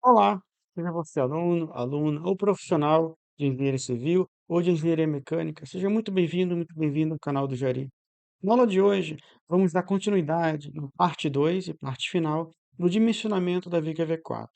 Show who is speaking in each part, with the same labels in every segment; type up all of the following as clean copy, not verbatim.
Speaker 1: Olá, seja você aluno, aluna ou profissional de engenharia civil ou de engenharia mecânica, seja muito bem-vindo ao canal do Jari. Na aula de hoje, vamos dar continuidade na parte 2 e parte final do dimensionamento da viga V4.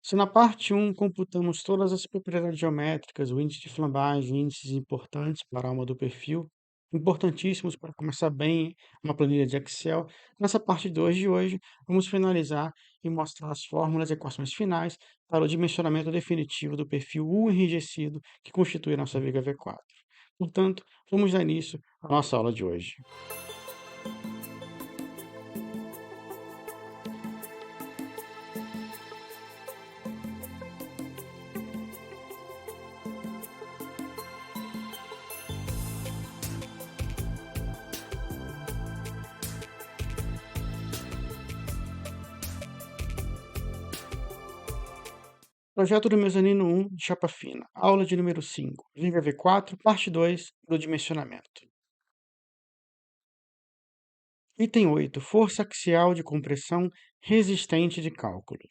Speaker 1: Se na parte um computamos todas as propriedades geométricas, o índice de flambagem, índices importantes para a alma do perfil, importantíssimos para começar bem uma planilha de Excel, nessa parte 2 de hoje, vamos finalizar e mostrar as fórmulas e equações finais para o dimensionamento definitivo do perfil U enrijecido que constitui a nossa viga V4. Portanto, vamos dar início à nossa aula de hoje. Projeto do mezanino 1 de chapa fina, aula de número 5, viga V4, parte 2 do dimensionamento. Item 8, força axial de compressão resistente de cálculo.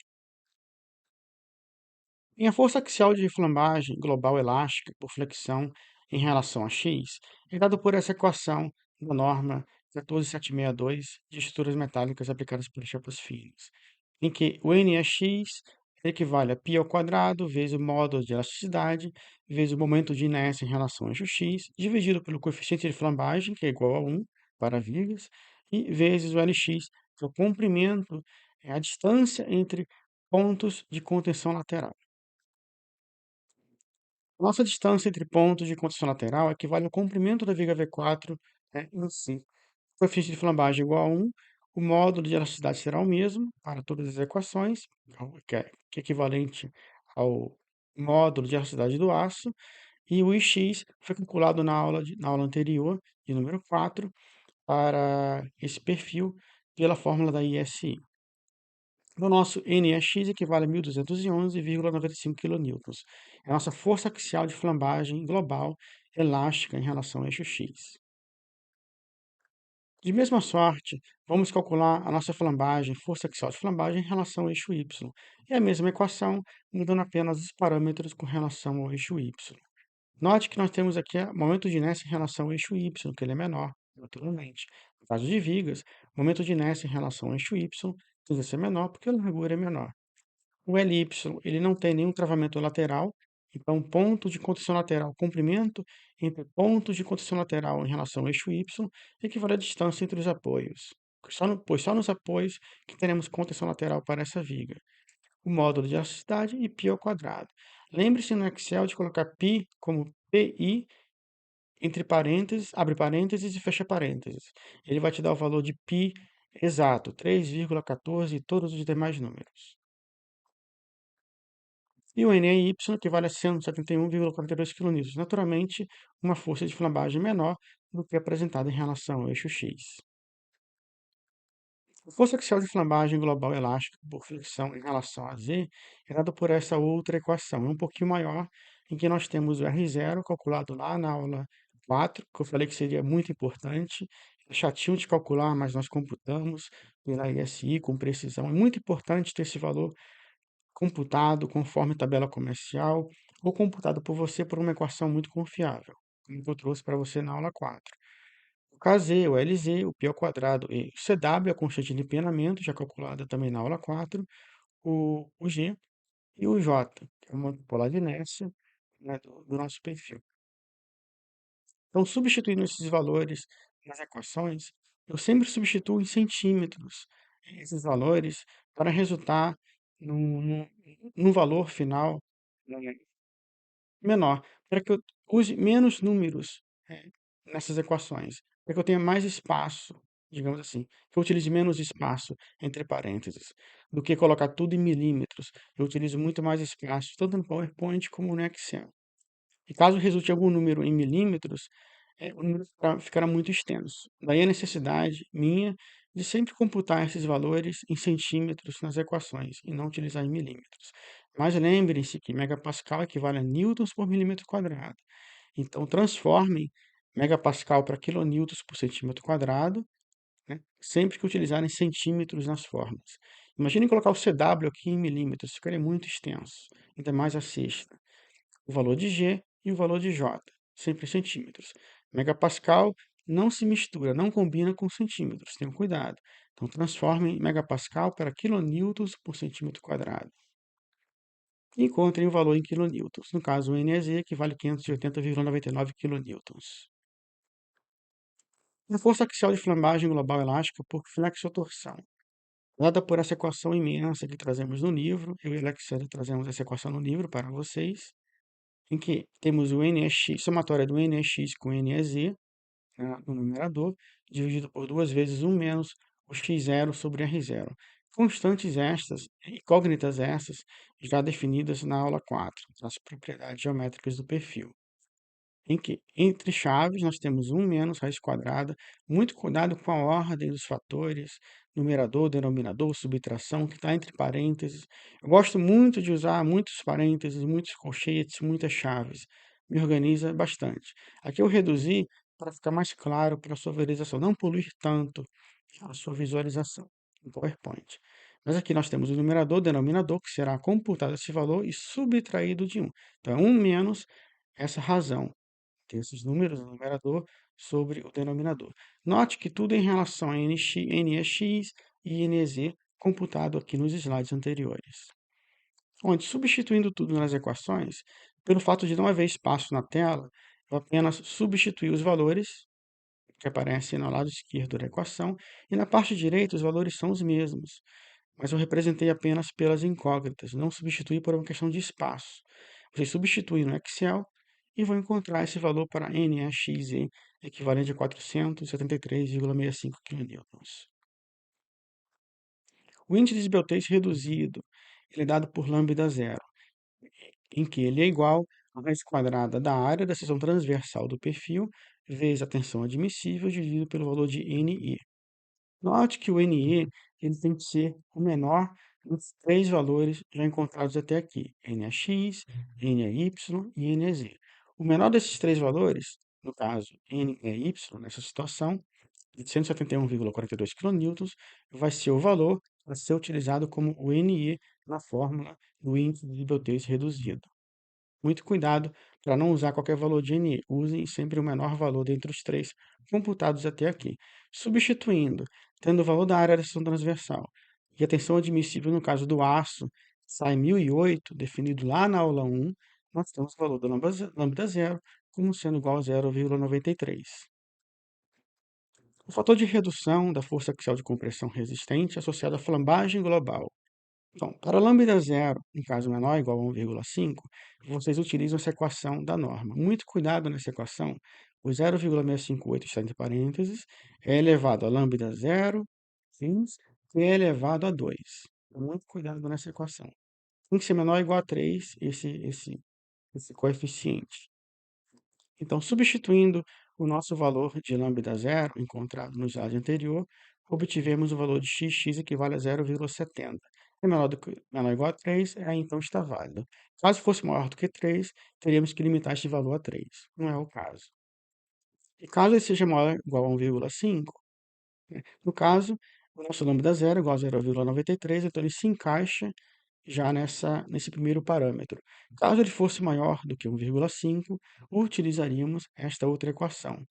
Speaker 1: Em a força axial de flambagem global elástica por flexão em relação a x é dado por essa equação da norma 14762 de estruturas metálicas aplicadas por chapas finas, em que o n é x equivale a π ao quadrado vezes o módulo de elasticidade vezes o momento de inércia em relação ao eixo x, dividido pelo coeficiente de flambagem, que é igual a 1 para vigas, e vezes o Lx, que é o comprimento, é a distância entre pontos de contenção lateral. Nossa distância entre pontos de contenção lateral equivale ao comprimento da viga V4, em si. O coeficiente de flambagem é igual a 1, o módulo de elasticidade será o mesmo para todas as equações, então, que é equivalente ao módulo de elasticidade do aço, e o Ix foi calculado na aula anterior, de número 4, para esse perfil, pela fórmula da ISI. O nosso NEx equivale a 1.211,95 kN. É a nossa força axial de flambagem global elástica em relação ao eixo x. De mesma sorte, vamos calcular a nossa flambagem, força axial de flambagem em relação ao eixo y. É a mesma equação, mudando apenas os parâmetros com relação ao eixo y. Note que nós temos aqui o momento de inércia em relação ao eixo y, que ele é menor, naturalmente. No caso de vigas, o momento de inércia em relação ao eixo y tende a ser menor porque a largura é menor. O LY, ele não tem nenhum travamento lateral, então ponto de contenção lateral, comprimento entre pontos de contenção lateral em relação ao eixo Y, equivale à distância entre os apoios. Pois só nos apoios que teremos contenção lateral para essa viga. O módulo de elasticidade e π ao quadrado. Lembre-se no Excel de colocar π como PI entre parênteses, abre parênteses e fecha parênteses. Ele vai te dar o valor de π exato, 3,14 e todos os demais números. E o NEY equivale a 171,42 kN, naturalmente uma força de flambagem menor do que apresentada em relação ao eixo X. A força axial de flambagem global elástica por flexão em relação a Z é dada por essa outra equação, é um pouquinho maior, em que nós temos o R0 calculado lá na aula 4, que eu falei que seria muito importante, é chatinho de calcular, mas nós computamos pela ISI com precisão. É muito importante ter esse valor computado conforme tabela comercial ou computado por você por uma equação muito confiável, como eu trouxe para você na aula 4. O KZ, o LZ, o π ao quadrado e o CW, a constante de empenamento, já calculada também na aula 4, o G e o J, que é uma polar de inércia, né, do nosso perfil. Então, substituindo esses valores nas equações, eu sempre substituo em centímetros esses valores para resultar num valor final, né, menor, para que eu use menos números, nessas equações, para que eu tenha mais espaço, digamos assim, que eu utilize menos espaço entre parênteses, do que colocar tudo em milímetros. Eu utilizo muito mais espaço, tanto no PowerPoint como no Excel. E caso resulte algum número em milímetros, o número ficará muito extenso. Daí a necessidade minha de sempre computar esses valores em centímetros nas equações e não utilizar em milímetros. Mas lembrem-se que megapascal equivale a newtons por milímetro quadrado. Então, transformem megapascal para quilonewtons por centímetro quadrado, né, sempre que utilizarem centímetros nas fórmulas. Imagine colocar o CW aqui em milímetros, ficaria muito extenso, ainda mais a sexta. O valor de G e o valor de J, sempre em centímetros. Megapascal não se mistura, não combina com centímetros, tenham cuidado. Então, transforme em megapascal para quilonewtons por centímetro quadrado. E encontrem o valor em quilonewtons. No caso, o NEZ equivale a 580,99 quilonewtons. A força axial de flambagem global elástica por flexotorção. Dada por essa equação imensa que trazemos no livro, eu e o Alexandre trazemos essa equação no livro para vocês, em que temos o NEx, somatória do NEx com NEZ, né, no numerador, dividido por 2 vezes 1 menos o x0 sobre R0. Constantes estas, incógnitas essas, já definidas na aula 4, as propriedades geométricas do perfil. Em que, entre chaves, nós temos 1 menos raiz quadrada. Muito cuidado com a ordem dos fatores, numerador, denominador, subtração, que está entre parênteses. Eu gosto muito de usar muitos parênteses, muitos colchetes, muitas chaves. Me organiza bastante. Aqui eu reduzi para ficar mais claro para a sua visualização, não poluir tanto a sua visualização no PowerPoint. Mas aqui nós temos o numerador, o denominador, que será computado esse valor e subtraído de 1. Então, é 1 menos essa razão, ter esses números no numerador sobre o denominador. Note que tudo em relação a NEx e NEZ, computado aqui nos slides anteriores. Onde, substituindo tudo nas equações, pelo fato de não haver espaço na tela, eu apenas substituí os valores que aparecem no lado esquerdo da equação, e na parte direita os valores são os mesmos, mas eu representei apenas pelas incógnitas, não substituí por uma questão de espaço. Vocês substituem no Excel e vão encontrar esse valor para NEXZ, equivalente a 473,65 kN. O índice de esbeltez reduzido, ele é dado por lambda zero, em que ele é igual à raiz quadrada da área da seção transversal do perfil, vezes a tensão admissível, dividido pelo valor de NE. Note que o NE ele tem que ser o menor dos 3 valores já encontrados até aqui, NEx, NEy e NEz. O menor desses 3 valores, no caso NEy, nessa situação, de 171,42 kN, vai ser o valor a ser utilizado como o NE na fórmula do índice de esbeltez reduzido. Muito cuidado para não usar qualquer valor de NE. Usem sempre o menor valor dentre os 3 computados até aqui. Substituindo, tendo o valor da área da seção transversal e a tensão admissível no caso do aço sai 1008, definido lá na aula 1, nós temos o valor do lambda zero como sendo igual a 0,93. O fator de redução da força axial de compressão resistente é associado à flambagem global. Então, para lambda zero, em caso menor ou igual a 1,5, vocês utilizam essa equação da norma. Muito cuidado nessa equação. O 0,658 está entre parênteses, é elevado a lambda zero, vezes, que é elevado a 2. Muito cuidado nessa equação. Tem que ser menor ou igual a 3, esse coeficiente. Então, substituindo o nosso valor de lambda zero, encontrado no slide anterior, obtivemos o valor de x equivale a 0,70. É menor ou igual a 3, aí então está válido. Caso fosse maior do que 3, teríamos que limitar este valor a 3. Não é o caso. E caso ele seja maior ou igual a 1,5, né? No caso, o nosso lambda zero é igual a 0,93, então ele se encaixa já nesse primeiro parâmetro. Caso ele fosse maior do que 1,5, utilizaríamos esta outra equação,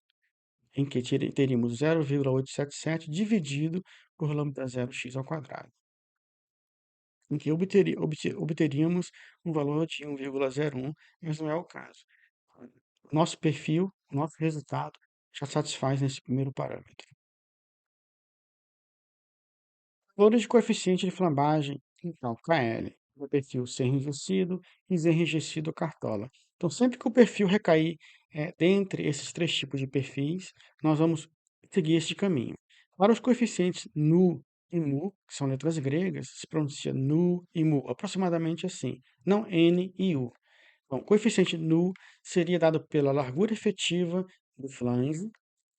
Speaker 1: em que teríamos 0,877 dividido por lambda zero x ao quadrado, em que obteríamos um valor de 1,01, mas não é o caso. O nosso perfil, o nosso resultado, já satisfaz nesse primeiro parâmetro. Valores de coeficiente de flambagem, então, KL, do perfil C enrijecido e Z enrijecido cartola. Então, sempre que o perfil recair dentre esses 3 tipos de perfis, nós vamos seguir este caminho. Para os coeficientes nu e mu, que são letras gregas, se pronuncia nu e mu, aproximadamente assim, não N e U. Bom, coeficiente nu seria dado pela largura efetiva do flange,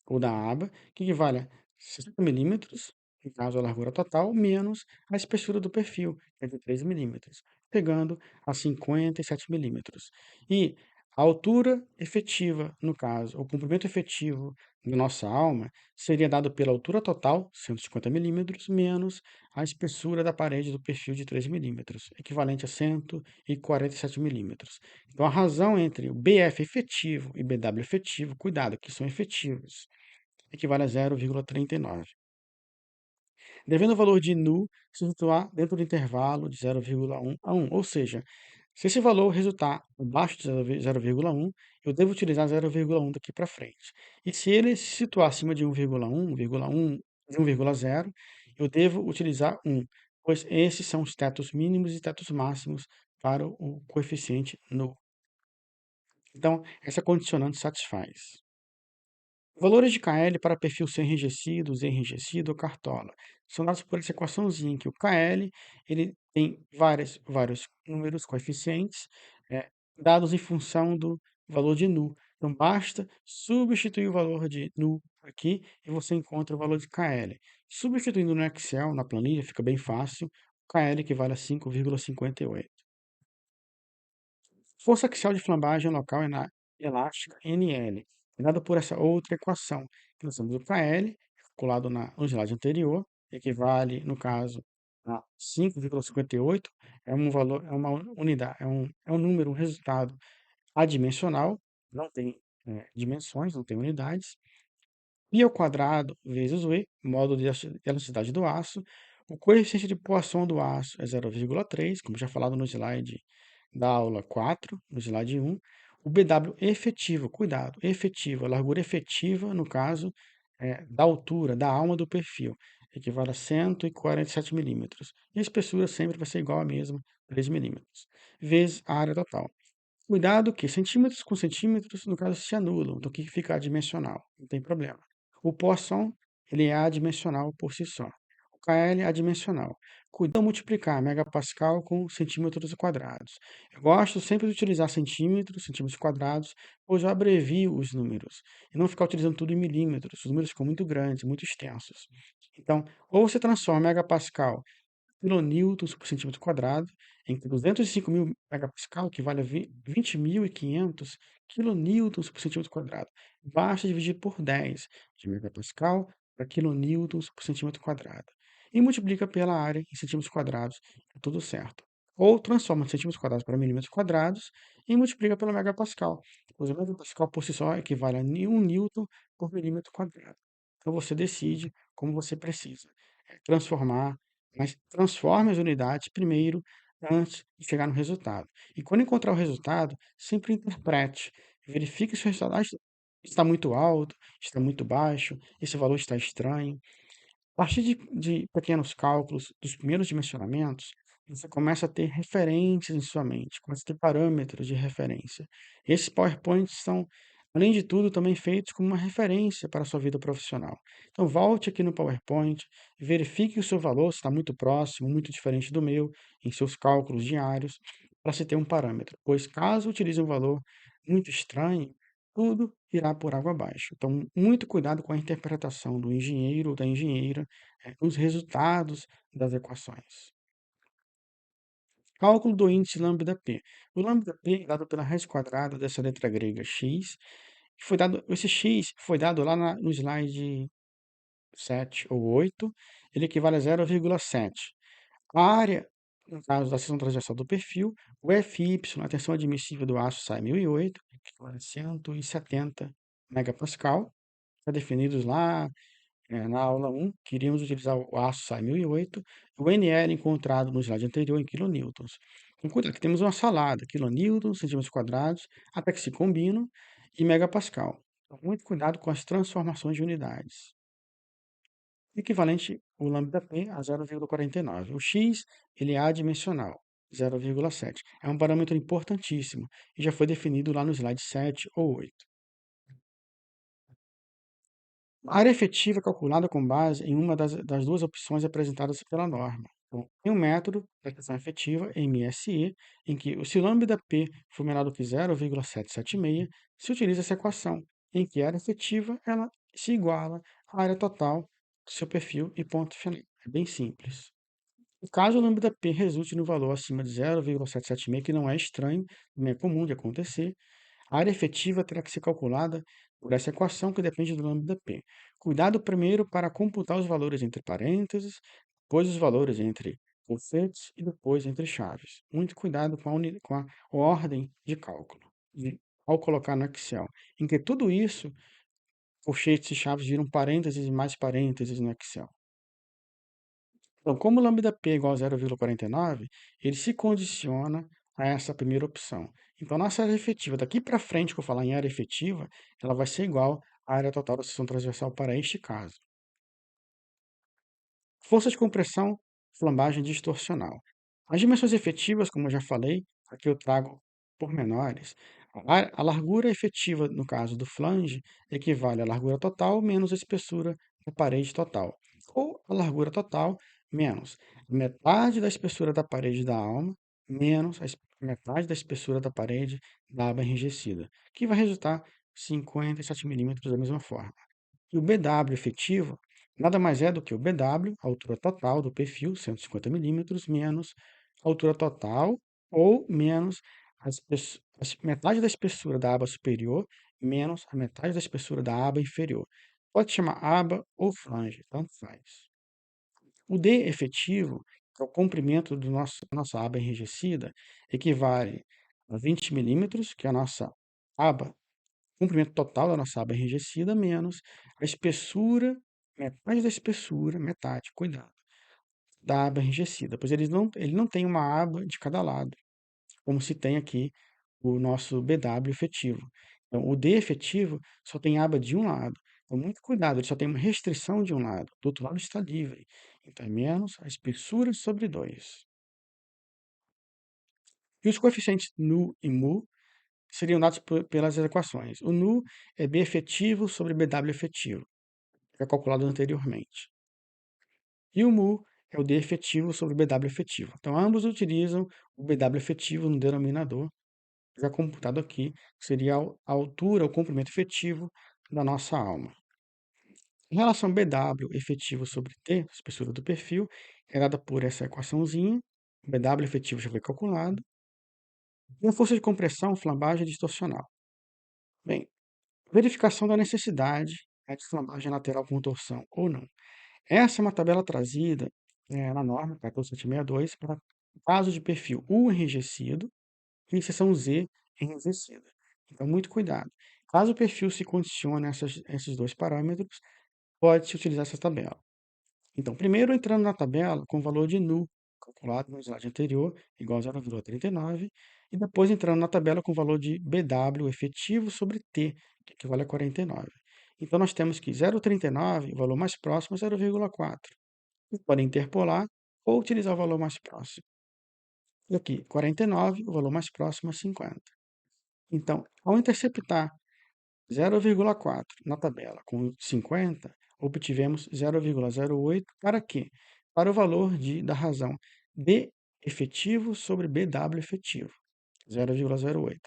Speaker 1: ou da aba, que equivale a 60 milímetros, no caso a largura total, menos a espessura do perfil, que é de 3 milímetros, pegando a 57 milímetros. E A altura efetiva, no caso, o comprimento efetivo da nossa alma seria dado pela altura total, 150 milímetros, menos a espessura da parede do perfil de 3 milímetros, equivalente a 147 milímetros. Então, a razão entre o BF efetivo e BW efetivo, cuidado, que são efetivos, equivale a 0,39. Devendo o valor de nu se situar dentro do intervalo de 0,1 a 1, ou seja, se esse valor resultar abaixo de 0,1, eu devo utilizar 0,1 daqui para frente. E se ele se situar acima de 1,1, 1,1, de 1,0, eu devo utilizar 1, pois esses são os tetos mínimos e tetos máximos para o coeficiente nu. Então, essa condicionante satisfaz. Valores de KL para perfil sem enrijecido, Z enrijecido ou cartola. São dados por essa equaçãozinha que o KL ele tem vários números, coeficientes, dados em função do valor de nu. Então, basta substituir o valor de nu aqui e você encontra o valor de KL. Substituindo no Excel, na planilha, fica bem fácil. O KL equivale a 5,58. Força axial de flambagem local elástica NL, é dada por essa outra equação, que nós temos o KL, calculado no slide anterior, equivale, no caso, a 5,58, é um valor, é uma unidade, é um número, um resultado adimensional, não tem dimensões, não tem unidades, π ao quadrado vezes o E, módulo de elasticidade do aço. O coeficiente de Poisson do aço é 0,3, como já falado no slide da aula 4, no slide 1. O BW efetivo, cuidado, efetivo, a largura efetiva, no caso, da altura, da alma do perfil, equivale a 147 milímetros. E a espessura sempre vai ser igual à mesma, 3 milímetros, vezes a área total. Cuidado que centímetros com centímetros, no caso, se anulam, então aqui fica adimensional, não tem problema. O Poisson, ele é adimensional por si só. O KL é adimensional. Cuidado multiplicar megapascal com centímetros quadrados. Eu gosto sempre de utilizar centímetros quadrados, pois eu abrevio os números. E não ficar utilizando tudo em milímetros. Os números ficam muito grandes, muito extensos. Então, ou você transforma megapascal quilonewtons por centímetro quadrado, em que 205 mil megapascal equivale a 20.500 quilonewtons por centímetro quadrado. Basta dividir por 10 de megapascal para quilonewtons por centímetro quadrado. E multiplica pela área em centímetros quadrados, é tudo certo. Ou transforma centímetros quadrados para milímetros quadrados e multiplica pelo megapascal. Pois o megapascal por si só equivale a 1 newton por milímetro quadrado. Então você decide como você precisa transformar, mas transforme as unidades primeiro, antes de chegar no resultado. E quando encontrar o resultado, sempre interprete, verifique se o resultado está muito alto, está muito baixo, esse valor está estranho. A partir de pequenos cálculos, dos primeiros dimensionamentos, você começa a ter referências em sua mente, começa a ter parâmetros de referência. Esses PowerPoints são, além de tudo, também feitos como uma referência para a sua vida profissional. Então, volte aqui no PowerPoint, verifique o seu valor, se está muito próximo, muito diferente do meu, em seus cálculos diários, para se ter um parâmetro. Pois, caso utilize um valor muito estranho, tudo irá por água abaixo. Então, muito cuidado com a interpretação do engenheiro ou da engenheira nos resultados das equações. Cálculo do índice lambda-p. O lambda-p é dado pela raiz quadrada dessa letra grega x, esse x foi dado lá no slide 7 ou 8, ele equivale a 0,7. A área, no caso da seção transversal do perfil, o FY, a tensão admissível do aço sai 1008, que equivale a 170 megapascal, está definidos lá na aula 1, queríamos utilizar o aço SAI 1008, o NL encontrado no slide anterior em quilonewtons. Então, cuidado, aqui temos uma salada, quilonewtons, centímetros quadrados, até que se combinam, e megapascal. Então, muito cuidado com as transformações de unidades. Equivalente o lambda P a 0,49. O x, ele é adimensional, 0,7. É um parâmetro importantíssimo e já foi definido lá no slide 7 ou 8. A área efetiva é calculada com base em uma das duas opções apresentadas pela norma. Então, tem um método da questão efetiva, MSE, em que o se lambda P for menor do que 0,776, se utiliza essa equação, em que a área efetiva ela se iguala à área total do seu perfil e ponto final. É bem simples. E caso o lambda P resulte no valor acima de 0,776, que não é estranho, não é comum de acontecer, A área efetiva terá que ser calculada por essa equação que depende do lambda p. Cuidado primeiro para computar os valores entre parênteses, depois os valores entre colchetes e depois entre chaves. Muito cuidado com a ordem de cálculo, ao colocar no Excel, em que tudo isso, colchetes e chaves, viram parênteses e mais parênteses no Excel. Então, como lambda p é igual a 0,49, ele se condiciona a essa primeira opção. Então, nossa área efetiva, daqui para frente, que eu falar em área efetiva, ela vai ser igual à área total da seção transversal para este caso. Força de compressão, flambagem distorcional. As dimensões efetivas, como eu já falei, aqui eu trago pormenores. A largura efetiva, no caso do flange, equivale à largura total menos a espessura da parede total. Ou a largura total menos metade da espessura da parede da alma menos metade da espessura da parede da aba enrijecida, que vai resultar 57 milímetros da mesma forma. E o BW efetivo nada mais é do que o BW, a altura total do perfil, 150 milímetros, menos a altura total ou menos metade da espessura da aba superior menos a metade da espessura da aba inferior. Pode chamar aba ou flange, tanto faz. O D efetivo, que é o comprimento da nossa aba enrijecida, equivale a 20 milímetros, que é a nossa aba comprimento total da nossa aba enrijecida, menos a espessura, metade da espessura, metade, cuidado, da aba enrijecida, pois ele não tem uma aba de cada lado, como se tem aqui o nosso BW efetivo. Então, o D efetivo só tem aba de um lado. Então, muito cuidado, ele só tem uma restrição de um lado, do outro lado está livre. Então, é menos a espessura sobre 2. E os coeficientes nu e mu seriam dados pelas equações. O nu é B efetivo sobre BW efetivo, que é calculado anteriormente. E o mu é o D efetivo sobre o BW efetivo. Então, ambos utilizam o BW efetivo no denominador, já computado aqui, que seria a altura, o comprimento efetivo da nossa alma. Em relação ao BW efetivo sobre T, espessura do perfil, é dada por essa equaçãozinha. O BW efetivo já foi calculado. E a força de compressão, flambagem distorcional. Bem, verificação da necessidade de flambagem lateral com torção ou não. Essa é uma tabela trazida na norma 14762 para caso de perfil U enrijecido e seção Z enrijecida. Então, muito cuidado. Caso o perfil se condicione a esses dois parâmetros, pode-se utilizar essa tabela. Então, primeiro entrando na tabela com o valor de nu, calculado no slide anterior, igual a 0,39, e depois entrando na tabela com o valor de BW efetivo sobre T, que equivale a 49. Então, nós temos que 0,39, o valor mais próximo é 0,4. E podem interpolar ou utilizar o valor mais próximo. E aqui, 49, o valor mais próximo é 50. Então, ao interceptar 0,4 na tabela com 50, obtivemos 0,08 para quê? Para o valor da razão B efetivo sobre BW efetivo, 0,08.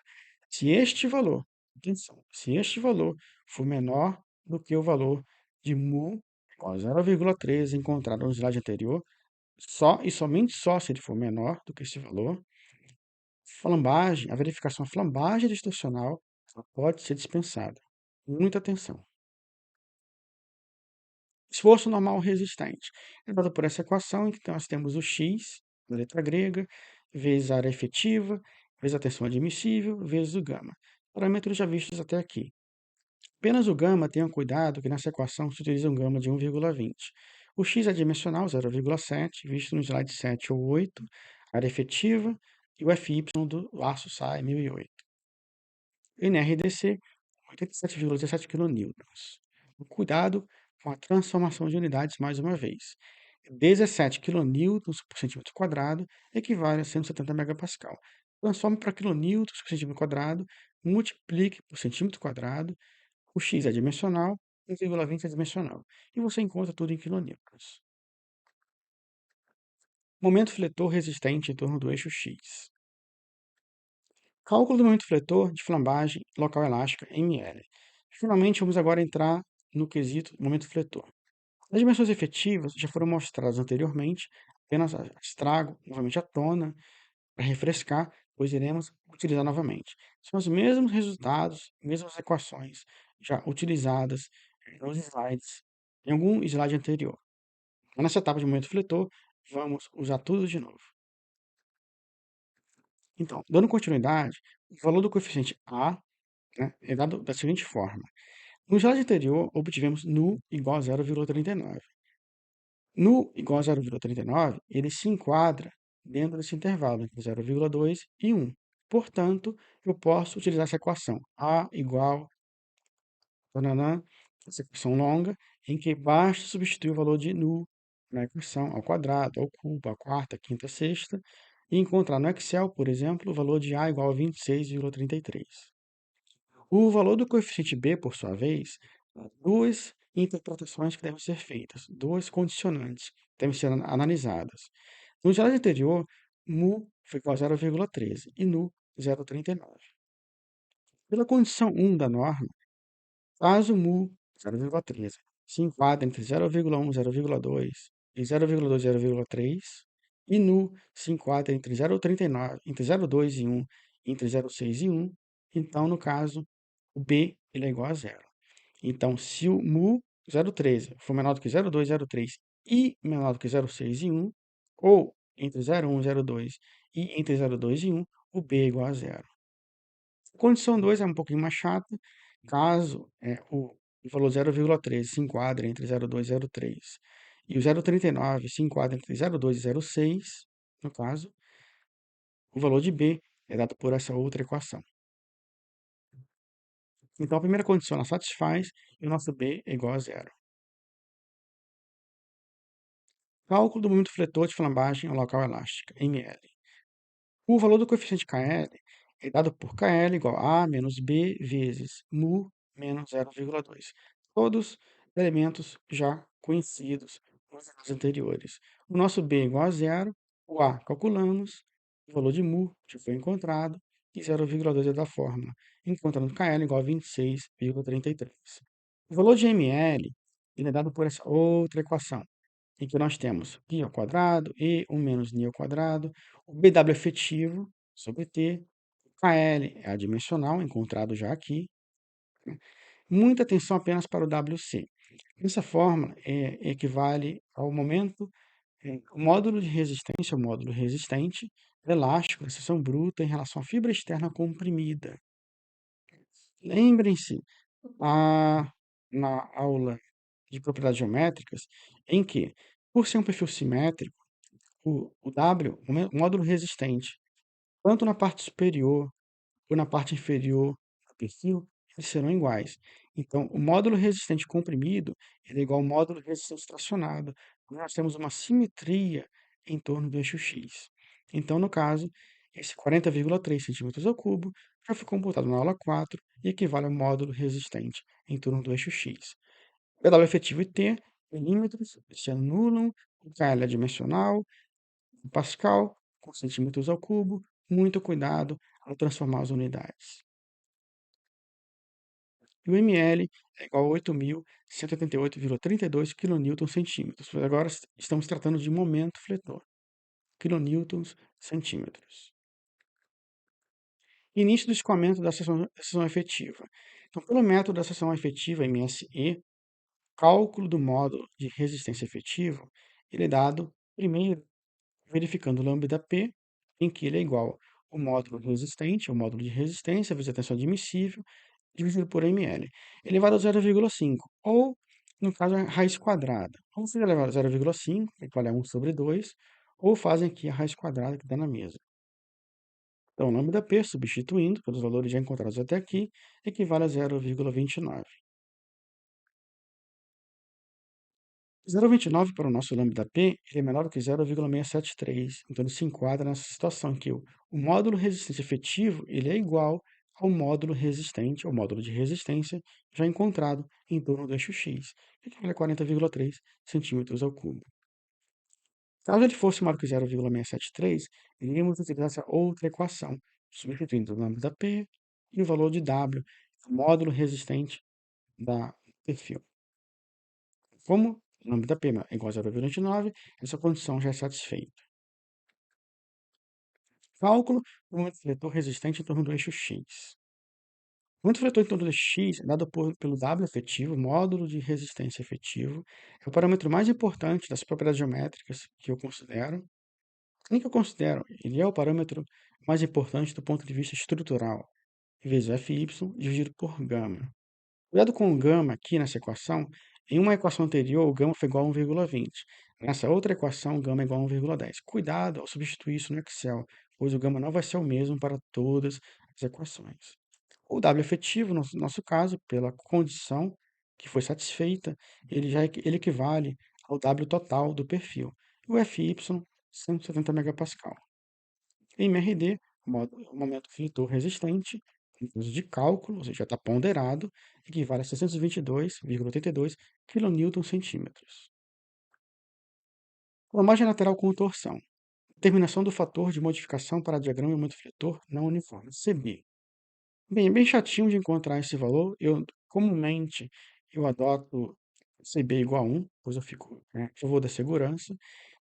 Speaker 1: Se este valor, atenção, se este valor for menor do que o valor de mu, igual a 0,13 encontrado no slide anterior, só e somente só se ele for menor do que esse valor, flambagem, a verificação flambagem distorcional, ela pode ser dispensada. Muita atenção. Esforço normal resistente é dado por essa equação em que nós temos o x, a letra grega, vezes a área efetiva, vezes a tensão admissível, vezes o gama. Parâmetros já vistos até aqui. Apenas o gama, tenham cuidado que nessa equação se utiliza um gama de 1,20. O x é dimensional, 0,7, visto no slide 7 ou 8, área efetiva, e o Fy do aço SAE 1008. NRDC, 87,17 kN. Cuidado com a transformação de unidades mais uma vez. 17 kN por centímetro quadrado equivale a 170 megapascal. Transforme para quilonewtons por centímetro quadrado, multiplique por centímetro quadrado, o x é dimensional, 1,20 é dimensional. E você encontra tudo em quilonewtons. Momento fletor resistente em torno do eixo x. Cálculo do momento fletor de flambagem local elástica, ML. Finalmente, vamos agora entrar no quesito momento fletor. As dimensões efetivas já foram mostradas anteriormente, apenas as trago novamente à tona para refrescar, pois iremos utilizar novamente. São os mesmos resultados, mesmas equações já utilizadas nos slides, em algum slide anterior. Então, nessa etapa de momento fletor, vamos usar tudo de novo. Então, dando continuidade, o valor do coeficiente A, né, é dado da seguinte forma. No slide anterior, obtivemos nu igual a 0,39. Nu igual a 0,39, ele se enquadra dentro desse intervalo entre 0,2 e 1. Portanto, eu posso utilizar essa equação A igual, tananã, essa equação longa, em que basta substituir o valor de nu na equação ao quadrado, ao cubo, à quarta, à quinta, à sexta, e encontrar no Excel, por exemplo, o valor de A igual a 26,33. O valor do coeficiente B, por sua vez, há duas interpretações que devem ser feitas, duas condicionantes que devem ser analisadas. No slide anterior, mu foi igual a 0,13 e nu 0,39. Pela condição 1 da norma, caso mu 0,13 se enquadre entre 0,1 e 0,2 e 0,2 e 0,3, e nu se enquadra entre 0,39, entre 0,2 e 1, entre 0,6 e 1, então, no caso, o B ele é igual a zero. Então, se o mu 0,13 for menor do que 0,2, 0,3 e menor do que 0,6 e 1, ou entre 0,1 e 0,2 e entre 0,2 e 1, o B é igual a zero. A condição 2 é um pouquinho mais chata, caso o valor 0,13 se enquadre entre 0,2 e 0,3 e o 0,39 se enquadre entre 0,2 e 0,6, no caso, o valor de B é dado por essa outra equação. Então, a primeira condição ela satisfaz e o nosso B é igual a zero. Cálculo do momento fletor de flambagem ao local elástica, ml. O valor do coeficiente KL é dado por KL igual a menos B vezes mu menos 0,2. Todos elementos já conhecidos nos anos anteriores. O nosso B é igual a zero, o A calculamos, o valor de mu já foi encontrado, e 0,2 é da fórmula, encontrando KL igual a 26,33. O valor de ml ele é dado por essa outra equação, em que nós temos π ao quadrado e 1 menos n ao quadrado, o BW efetivo sobre T, o KL é adimensional, encontrado já aqui. Muita atenção apenas para o WC. Essa fórmula equivale ao momento, o módulo de resistência, o módulo resistente, elástico, da seção bruta em relação à fibra externa comprimida. Lembrem-se, na aula de propriedades geométricas, em que, por ser um perfil simétrico, o W, o módulo resistente, tanto na parte superior ou na parte inferior do perfil, eles serão iguais. Então, o módulo resistente comprimido ele é igual ao módulo resistente tracionado. Nós temos uma simetria em torno do eixo X. Então, no caso, esse 40,3 centímetros ao cubo já foi computado na aula 4 e equivale ao módulo resistente em torno do eixo X. PW efetivo e T, milímetros, se anulam, o KL é dimensional, o Pascal, com centímetros ao cubo, muito cuidado ao transformar as unidades. E o ml é igual a 8.188,32 kNm/centímetros. Agora estamos tratando de momento fletor. Kilonewtons centímetros. Início do escoamento da seção efetiva. Então, pelo método da seção efetiva MSE, cálculo do módulo de resistência efetiva, ele é dado primeiro verificando o lambda P, em que ele é igual ao módulo resistente, o módulo de resistência, vezes a tensão admissível, dividido por ml, elevado a 0,5, ou, no caso, a raiz quadrada. Ou seja, elevado a 0,5, que equivale a 1 sobre 2, ou fazem aqui a raiz quadrada que está na mesa. Então, o lambda P, substituindo pelos valores já encontrados até aqui, equivale a 0,29. 0,29 para o nosso lambda P ele é menor do que 0,673. Então, ele se enquadra nessa situação em que o módulo resistência efetivo ele é igual ao módulo resistente, ou módulo de resistência, já encontrado em torno do eixo X, que equivale a 40,3 centímetros ao cubo. Caso ele fosse maior que 0,673, iríamos utilizar essa outra equação, substituindo o lambda P e o valor de W, o módulo resistente da perfil. Como o lambda P é igual a 0,29, essa condição já é satisfeita. Cálculo do momento fletor resistente em torno do eixo X. O momento fletor em torno do X é dado pelo W efetivo, módulo de resistência efetivo. É o parâmetro mais importante das propriedades geométricas que eu considero. Nem que eu considero, ele é o parâmetro mais importante do ponto de vista estrutural, vezes o Fy dividido por gama. Cuidado com o gama aqui nessa equação. Em uma equação anterior, o gama foi igual a 1,20. Nessa outra equação, o gama é igual a 1,10. Cuidado ao substituir isso no Excel, pois o gama não vai ser o mesmo para todas as equações. O W efetivo, no nosso caso, pela condição que foi satisfeita, ele equivale ao W total do perfil. O Fy, 170 megapascal. Em MRD, o momento flutor resistente, em uso de cálculo, ou seja, já está ponderado, equivale a 622,82 kN/cm. Margem lateral com torção. Determinação do fator de modificação para diagrama de momento fletor não uniforme, CB. Bem, é bem chatinho de encontrar esse valor. Comumente, eu adoto CB igual a 1, pois eu fico a favor da segurança.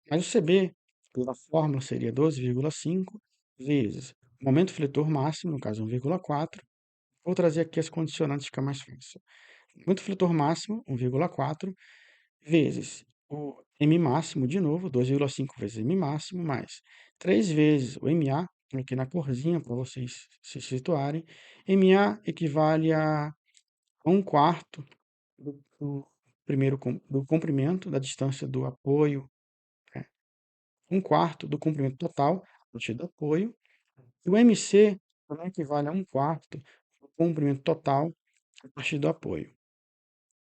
Speaker 1: Mas o CB, pela fórmula, seria 12,5 vezes o momento fletor máximo, no caso 1,4. Vou trazer aqui as condicionantes, fica mais fácil. Momento fletor máximo, 1,4, vezes o M máximo, de novo, 2,5 vezes M máximo, mais 3 vezes o MA, aqui na corzinha, para vocês se situarem. MA equivale a 1/4 do do comprimento da distância do apoio, né? 1/4 do comprimento total do tiro do apoio. E o MC também equivale a 1/4 do comprimento total a partir do apoio.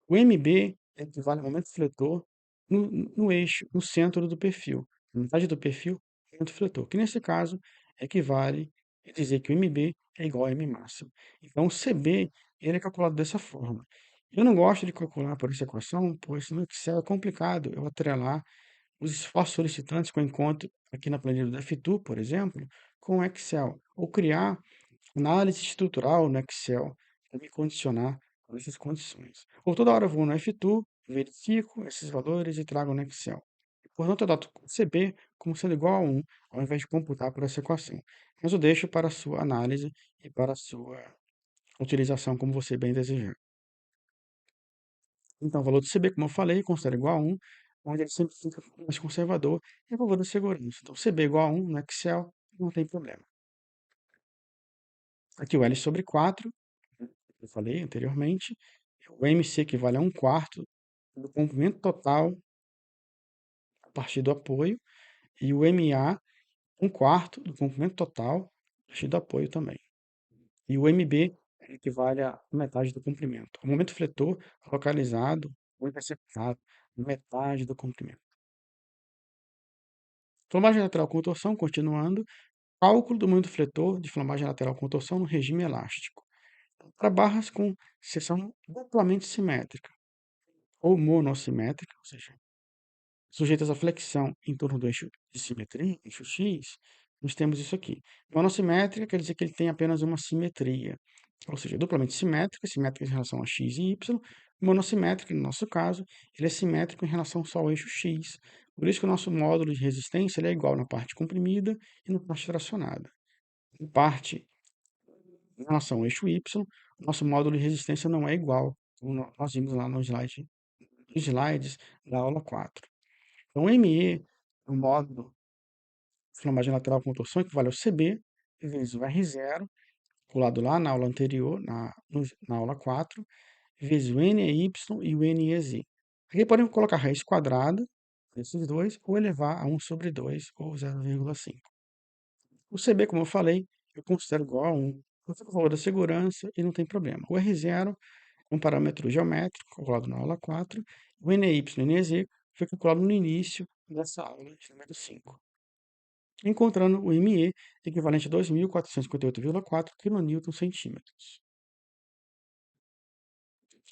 Speaker 1: O MB equivale ao momento fletor no eixo, no centro do perfil. Na metade do perfil, momento fletor, que nesse caso equivale a dizer que o MB é igual a M máximo. Então, o CB ele é calculado dessa forma. Eu não gosto de calcular por essa equação, pois no Excel é complicado eu atrelar os esforços solicitantes que eu encontro aqui na planilha do F2, por exemplo, com o Excel, ou criar análise estrutural no Excel para me condicionar a essas condições. Ou toda hora eu vou no F2, verifico esses valores e trago no Excel. Portanto, eu adoto CB como sendo igual a 1, ao invés de computar por essa equação. Mas eu deixo para a sua análise e para a sua utilização como você bem desejar. Então, o valor do CB, como eu falei, considero igual a 1, onde ele sempre fica mais conservador e a favor da segurança. Então, CB igual a 1 no Excel, não tem problema. Aqui o L sobre 4, eu falei anteriormente, o MC equivale a 1/4 do comprimento total a partir do apoio, e o MA, 1/4 do comprimento total a partir do apoio também. E o MB equivale a metade do comprimento. O momento fletor localizado ou interceptado na metade do comprimento. Flambagem lateral com torção, continuando. Cálculo do momento fletor de flambagem lateral com torção no regime elástico. Para barras com seção duplamente simétrica ou monossimétrica, ou seja, sujeitas à flexão em torno do eixo de simetria, eixo X, nós temos isso aqui. Monossimétrica quer dizer que ele tem apenas uma simetria, ou seja, duplamente simétrica, simétrica em relação a X e Y. Monossimétrica, no nosso caso, ele é simétrico em relação só ao eixo X. Por isso que o nosso módulo de resistência ele é igual na parte comprimida e na parte tracionada. Em parte, em relação ao eixo Y, o nosso módulo de resistência não é igual, como nós vimos lá no slide, nos slides da aula 4. Então, ME, o módulo de flambagem lateral com torção, equivale ao CB vezes o R0, calculado lá na aula anterior, na aula 4, vezes o NEY e o NEZ. Aqui podemos colocar raiz quadrada desses dois, ou elevar a 1 sobre 2, ou 0,5. O CB, como eu falei, eu considero igual a 1. Eu fico a favor da segurança e não tem problema. O R0 é um parâmetro geométrico, calculado na aula 4. O NEY e o NEZ foi calculado no início dessa aula, de número 5. Encontrando o ME equivalente a 2.458,4 kN/cm.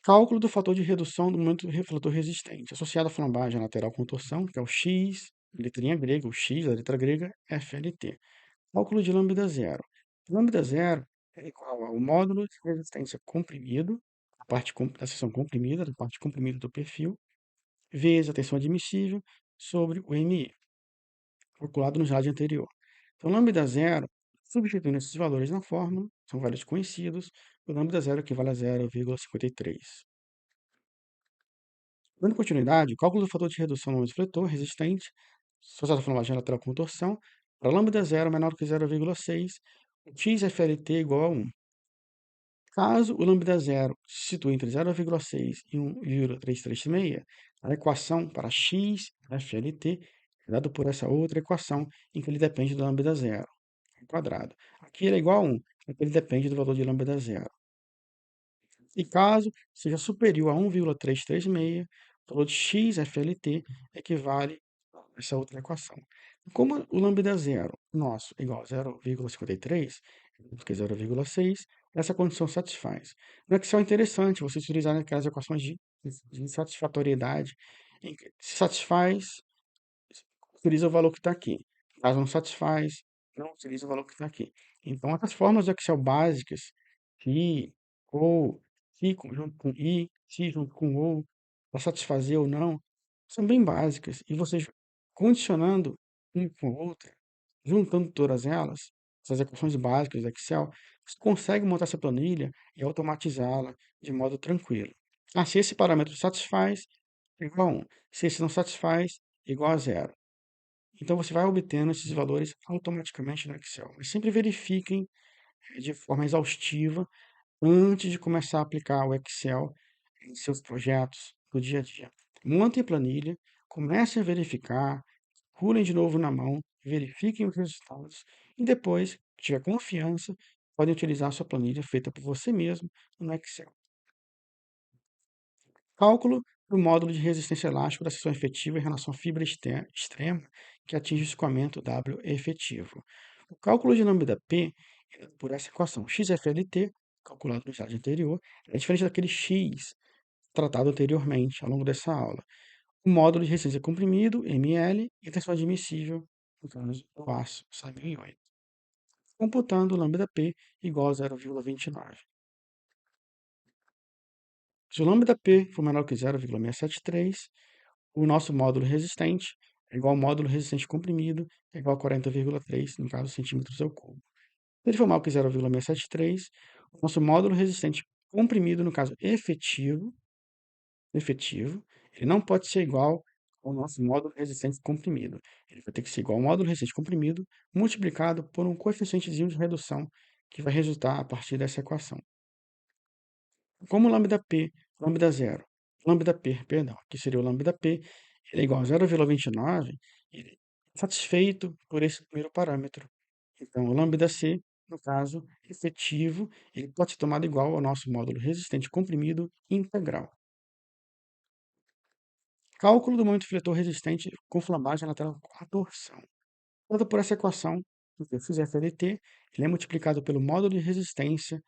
Speaker 1: Cálculo do fator de redução do momento refletor resistente, associado à flambagem lateral com torção, que é o X, letrinha grega, o X, a letra grega, FLT. Cálculo de lambda zero. Lambda zero é igual ao módulo de resistência comprimido, a parte da seção comprimida, da parte comprimida do perfil, vezes a tensão admissível sobre o ME, calculado no slide anterior. Então, lambda zero Substituindo esses valores na fórmula, são valores conhecidos, o lambda zero equivale a 0,53. Dando continuidade, o cálculo do fator de redução no fletor resistente, associado à flamagem lateral com torção, para lambda zero menor que 0,6, o XFLT é igual a 1. Caso o lambda zero se situe entre 0,6 e 1,336, a equação para XFLT é dada por essa outra equação em que ele depende do lambda zero ao quadrado. Aqui ele é igual a 1, porque ele depende do valor de lambda zero. E caso seja superior a 1,336, o valor de XFLT equivale a essa outra equação. Como o lambda zero nosso é igual a 0,53, porque é 0,6, essa condição satisfaz. No Excel é interessante você utilizar aquelas equações de satisfatoriedade, em que se satisfaz, utiliza o valor que está aqui. Caso não satisfaz, não utiliza o valor que está aqui. Então, essas fórmulas do Excel básicas, se, ou, se junto com i, se junto com ou, para satisfazer ou não, são bem básicas. E vocês condicionando um com o outro, juntando todas elas, essas equações básicas do Excel, você consegue montar essa planilha e automatizá-la de modo tranquilo. Ah, se esse parâmetro satisfaz, é igual a 1. Se esse não satisfaz, igual a 0. Então, você vai obtendo esses valores automaticamente no Excel. Mas sempre verifiquem de forma exaustiva antes de começar a aplicar o Excel em seus projetos do dia a dia. Montem a planilha, comecem a verificar, pulem de novo na mão, verifiquem os resultados e depois, se tiver confiança, podem utilizar a sua planilha feita por você mesmo no Excel. Cálculo do módulo de resistência elástica da seção efetiva em relação à fibra extrema que atinge o escoamento W efetivo. O cálculo de lambda P é dado por essa equação XFLT, calculado no slide anterior, é diferente daquele X tratado anteriormente ao longo dessa aula. O módulo de resistência comprimido, ml, e tensão admissível, no caso do aço, sai 1008. Computando lambda P igual a 0,29. Se o lambda P for menor que 0,673, o nosso módulo resistente é igual ao módulo resistente comprimido, é igual a 40,3, no caso, centímetros ao cubo. Se ele for maior que 0,673, o nosso módulo resistente comprimido, no caso efetivo, ele não pode ser igual ao nosso módulo resistente comprimido. Ele vai ter que ser igual ao módulo resistente comprimido multiplicado por um coeficientezinho de redução que vai resultar a partir dessa equação. Como lambda zero, lambda p, perdão, que seria o lambda p, ele é igual a 0,29, ele é satisfeito por esse primeiro parâmetro. Então, o lambda c, no caso, efetivo, ele pode ser tomado igual ao nosso módulo resistente comprimido integral. Cálculo do momento fletor resistente com flambagem lateral com a torção. Dado por essa equação, o que eu fizer FLT, ele é multiplicado pelo módulo de resistência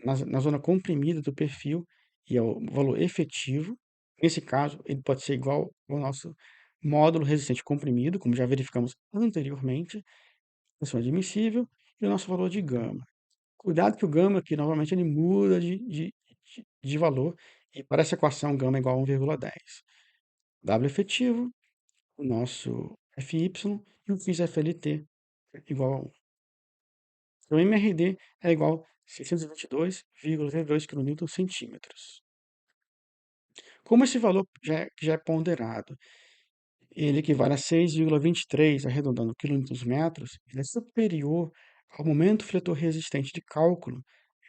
Speaker 1: na zona comprimida do perfil, e é o valor efetivo. Nesse caso, ele pode ser igual ao nosso módulo resistente comprimido, como já verificamos anteriormente, tensão admissível, e o nosso valor de gama. Cuidado que o gama aqui, novamente, ele muda de valor, e para essa equação, gama é igual a 1,10. W efetivo, o nosso FY, e o φ FLT igual a 1. Então, MRD é igual a 622,02 kNm. Como esse valor já é ponderado, ele equivale a 6,23, arredondando quilômetros metros, ele é superior ao momento fletor resistente de cálculo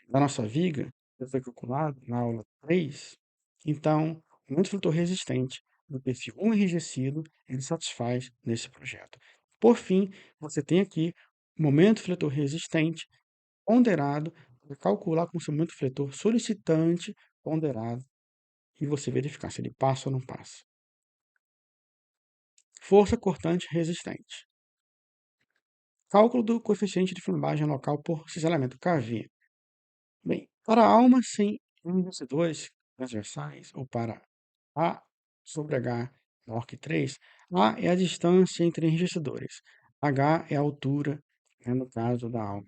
Speaker 1: da nossa viga, que foi calculado na aula 3. Então, o momento fletor resistente do perfil 1 enrijecido, ele satisfaz nesse projeto. Por fim, você tem aqui o momento fletor resistente ponderado, para calcular com o seu momento fletor solicitante ponderado e você verificar se ele passa ou não passa. Força cortante resistente. Cálculo do coeficiente de flambagem local por cisalhamento KV. Bem, para almas sem enriquecedores transversais, ou para A sobre H maior que 3, A é a distância entre enriquecedores, H é a altura, no caso da alma,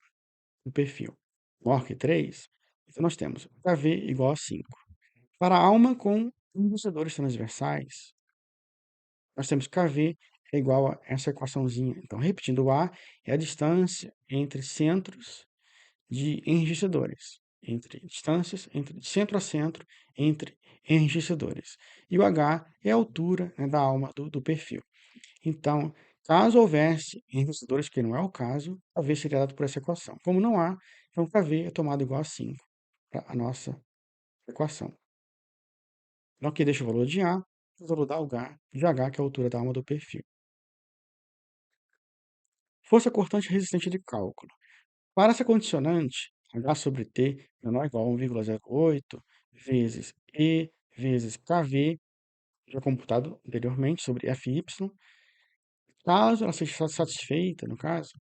Speaker 1: do perfil. Maior que 3, então nós temos KV igual a 5. Para a alma com enriquecedores transversais, nós temos KV é igual a essa equaçãozinha. Então, repetindo, o A é a distância entre centros de enrijecedores, entre distâncias entre de centro a centro entre enrijecedores. E o H é a altura, né, da alma do perfil. Então, caso houvesse enrijecedores, que não é o caso, KV seria dado por essa equação. Como não há, então KV é tomado igual a 5 para a nossa equação. Então, aqui deixa o valor de A, o valor de H, que é a altura da alma do perfil. Força cortante resistente de cálculo. Para essa condicionante, H sobre T menor ou igual a 1,08 vezes E vezes KV, já computado anteriormente, sobre FY. Caso ela seja satisfeita, no caso,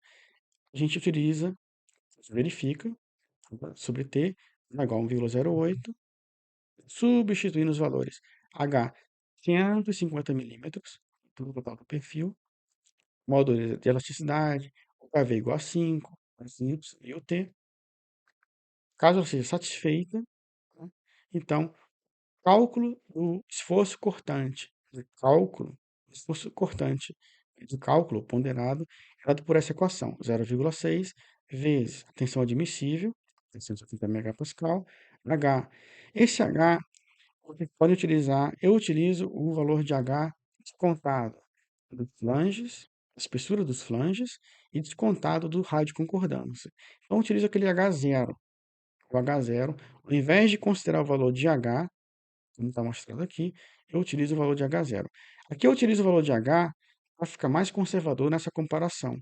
Speaker 1: a gente utiliza, verifica, sobre T menor ou igual a 1,08, substituindo os valores H 150 milímetros, do total do perfil, módulo de elasticidade, o KV igual a 5, Y e o T. Caso ela seja satisfeita, né, então, cálculo do esforço cortante, esforço cortante de cálculo ponderado, é dado por essa equação, 0,6 vezes a tensão admissível, 170 megapascal, H. Esse H, você pode utilizar, eu utilizo o valor de H descontado dos flanges, a espessura dos flanges, e descontado do raio de concordância. Então, eu utilizo aquele H0, o H0, ao invés de considerar o valor de H, como está mostrado aqui, eu utilizo o valor de H0. Aqui eu utilizo o valor de H para ficar mais conservador nessa comparação.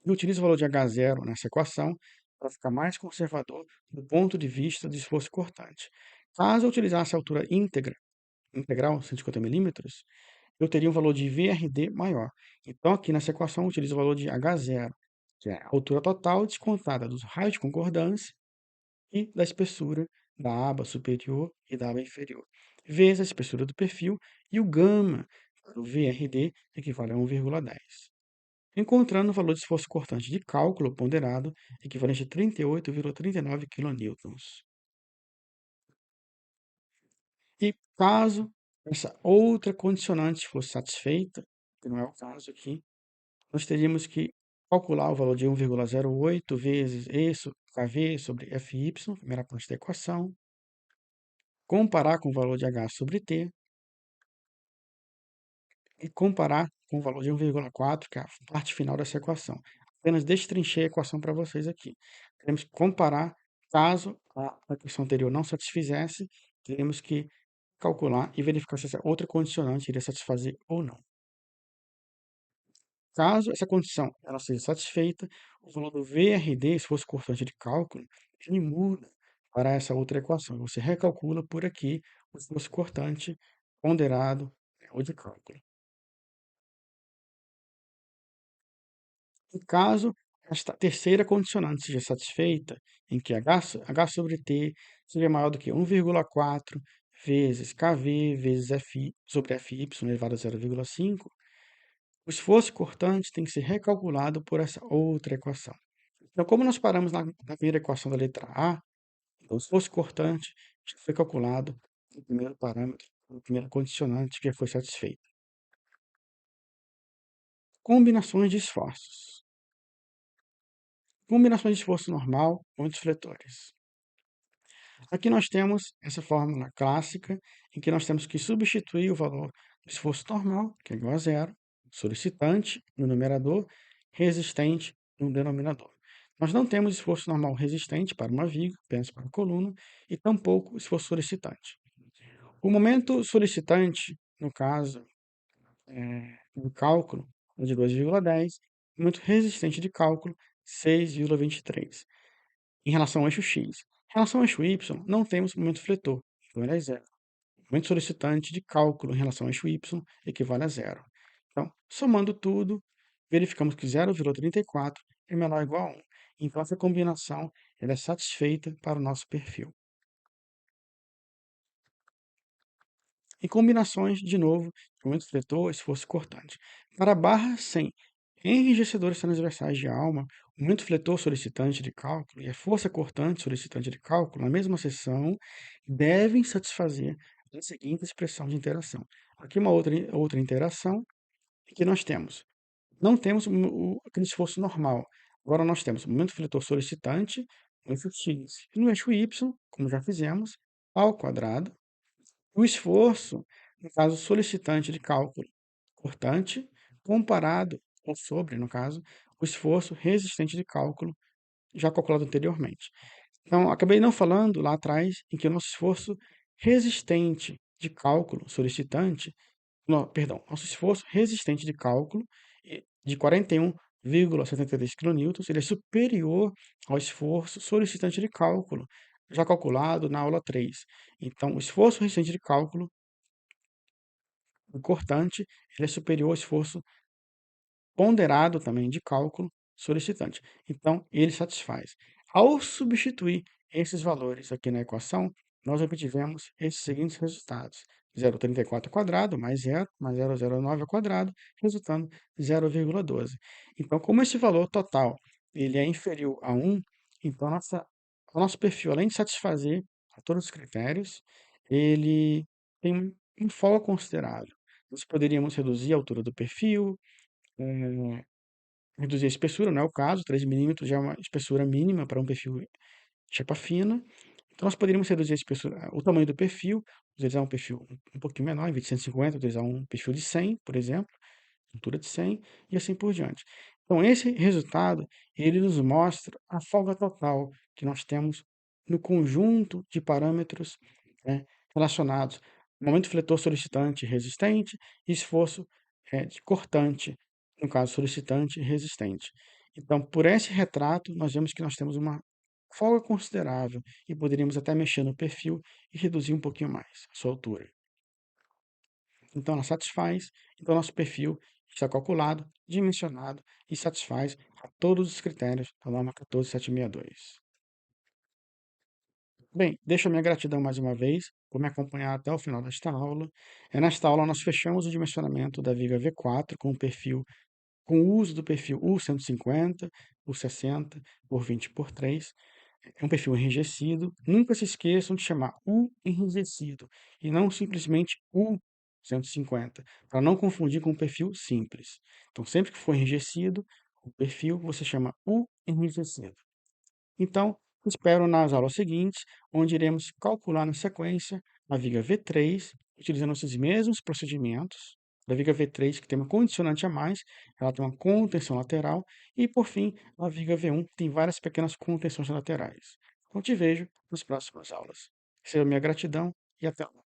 Speaker 1: Eu utilizo o valor de H0 nessa equação para ficar mais conservador do ponto de vista de esforço cortante. Caso eu utilizasse a altura integral, 150 milímetros, eu teria um valor de VRD maior. Então, aqui nessa equação, eu utilizo o valor de H0, que é a altura total descontada dos raios de concordância e da espessura da aba superior e da aba inferior, vezes a espessura do perfil, e o gama, o VRD, equivale a 1,10. Encontrando o valor de esforço cortante de cálculo ponderado, equivalente a 38,39 kN. E caso essa outra condicionante fosse satisfeita, que não é o caso aqui, nós teríamos que calcular o valor de 1,08 vezes isso, KV sobre FY, primeira parte da equação, comparar com o valor de H sobre T e comparar com o valor de 1,4, que é a parte final dessa equação. Apenas destrinchei a equação para vocês aqui. Temos que comparar, caso a equação anterior não satisfizesse, teremos que calcular e verificar se essa outra condicionante iria satisfazer ou não. Caso essa condição ela seja satisfeita, o valor do VRD, esforço cortante de cálculo, ele muda para essa outra equação. Você recalcula por aqui o esforço cortante ponderado, ou de cálculo. Em caso esta terceira condicionante seja satisfeita, em que H sobre T seja maior do que 1,4 vezes KV vezes Fi sobre Fy elevado a 0,5, o esforço cortante tem que ser recalculado por essa outra equação. Então, como nós paramos na primeira equação da letra A, então, o esforço cortante já foi calculado no primeiro parâmetro, no primeiro condicionante que já foi satisfeito. Combinações de esforços. Combinações de esforço normal com os fletores. Aqui nós temos essa fórmula clássica, em que nós temos que substituir o valor do esforço normal, que é igual a zero, solicitante no numerador, resistente no denominador. Nós não temos esforço normal resistente para uma viga, apenas para a coluna, e tampouco esforço solicitante. O momento solicitante, no caso do cálculo, é de 2,10, o momento resistente de cálculo, 6,23. Em relação ao eixo X. Em relação ao eixo Y, não temos momento fletor, então ele é zero. O momento solicitante de cálculo em relação ao eixo Y equivale a zero. Então, somando tudo, verificamos que 0,34 é menor ou igual a 1. Então, essa combinação ela é satisfeita para o nosso perfil. Em combinações, de novo, de momento fletor, esforço cortante. Para barras sem enrijecedores transversais de alma, o momento fletor solicitante de cálculo e a força cortante solicitante de cálculo, na mesma seção, devem satisfazer a seguinte expressão de interação. Aqui uma outra interação, que nós temos? Não temos aquele esforço normal. Agora nós temos o momento fletor solicitante no eixo x e no eixo y, como já fizemos, ao quadrado. O esforço, no caso solicitante de cálculo cortante, comparado, ou sobre, no caso, o esforço resistente de cálculo, já calculado anteriormente. Então, acabei não falando lá atrás em que o nosso esforço resistente de cálculo solicitante, perdão, nosso esforço resistente de cálculo de 41,73 kN, ele é superior ao esforço solicitante de cálculo, já calculado na aula 3. Então, o esforço resistente de cálculo, o cortante, ele é superior ao esforço ponderado também de cálculo solicitante. Então, ele satisfaz. Ao substituir esses valores aqui na equação, nós obtivemos esses seguintes resultados: 0,34 ao quadrado mais 0, mais 0,09 ao quadrado, resultando 0,12. Então, como esse valor total ele é inferior a 1, então o nosso perfil, além de satisfazer a todos os critérios, ele tem um folga considerável. Nós poderíamos reduzir a altura do perfil, eh, reduzir a espessura, não é o caso, 3 milímetros já é uma espessura mínima para um perfil chapa fina. Então, nós poderíamos reduzir a espessura, o tamanho do perfil, utilizar um perfil um pouquinho menor, em vez de 150, utilizar um perfil de 100, por exemplo, altura de 100, e assim por diante. Então, esse resultado, ele nos mostra a folga total que nós temos no conjunto de parâmetros, né, relacionados ao momento fletor solicitante e resistente e esforço de cortante, no caso solicitante e resistente. Então, por esse retrato, nós vemos que nós temos uma folga considerável e poderíamos até mexer no perfil e reduzir um pouquinho mais a sua altura. Então, ela satisfaz, então nosso perfil está calculado, dimensionado e satisfaz a todos os critérios da norma 14762. Bem, deixo a minha gratidão mais uma vez por me acompanhar até o final desta aula. Nesta aula, nós fechamos o dimensionamento da viga V4 com o uso do perfil U150 por 60 por 20 por 3. É um perfil enrijecido. Nunca se esqueçam de chamar U enrijecido e não simplesmente U150, para não confundir com o perfil simples. Então, sempre que for enrijecido, o perfil você chama U enrijecido. Então, espero nas aulas seguintes, onde iremos calcular na sequência a viga V3, utilizando esses mesmos procedimentos. Da viga V3, que tem uma condicionante a mais, ela tem uma contenção lateral, e por fim, a viga V1, que tem várias pequenas contenções laterais. Então, te vejo nas próximas aulas. Receba minha gratidão e até lá.